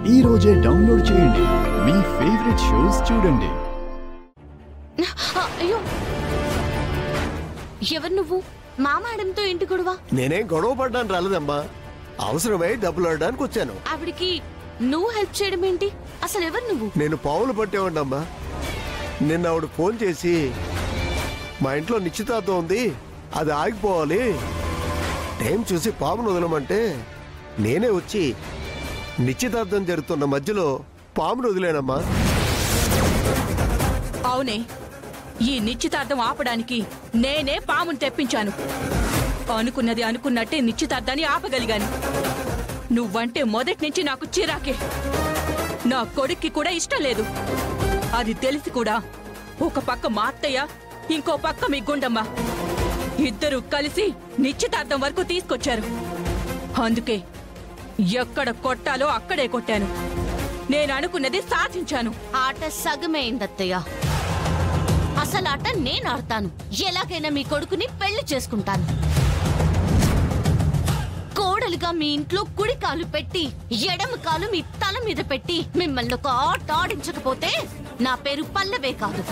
ఈ రోజే డౌన్లోడ్ చేయండి. మీ ఫేవరెట్ షోస్ చూడండి. అయ్యో, ఎవరు నువ్వు? మా మేడంతో ఇంటి గొడవ? నేనేం గొడవ పడ్డానికి రాలేదమ్మా, అవసరమై డబ్బులు అడడానికి వచ్చాను. ఆవిడికి నువ్వు హెల్ప్ చేయడం ఏంటి? అసలు ఎవరు నువ్వు? నేను పావులు పట్టేవాడినమ్మా. నిన్న ఆవిడ ఫోన్ చేసి మా ఇంట్లో నిశ్చితార్థం ఉంది, అది ఆగిపోవాలి, టైం చూసి పామును వదలమంటే నేనే వచ్చి నిశ్చితార్థం జరుగుతున్న మధ్యలో పామును వదిలేనమ్మా. అవునే, ఈ నిశ్చితార్థం ఆపడానికి నేనే పామును తెప్పించాను. అనుకున్నది అనుకున్నట్టే నిశ్చితార్థాన్ని ఆపగలిగాను. నువ్వంటే మొదటి నుంచి నాకు చిరాకే. నా కొడుక్కి కూడా ఇష్టం లేదు. అది తెలిసి కూడా ఒక పక్క మా అత్తయ్య, ఇంకో పక్క మీ గుండమ్మ ఇద్దరూ కలిసి నిశ్చితార్థం వరకు తీసుకొచ్చారు. అందుకే ఎక్కడ కొట్టాలో అక్కడే కొట్టాను. నేను అనుకున్నది సాధించాను. ఆట సగమైందత్తయ్య. అసలు ఆట నేను ఆడతాను. ఎలాగైనా మీ కొడుకుని పెళ్లి చేసుకుంటాను. కోడలుగా మీ ఇంట్లో కుడి కాలు పెట్టి ఎడమ కాలు మీ తల మీద పెట్టి మిమ్మల్ని ఒక ఆట ఆడించకపోతే నా పేరు పల్లవే కాదు.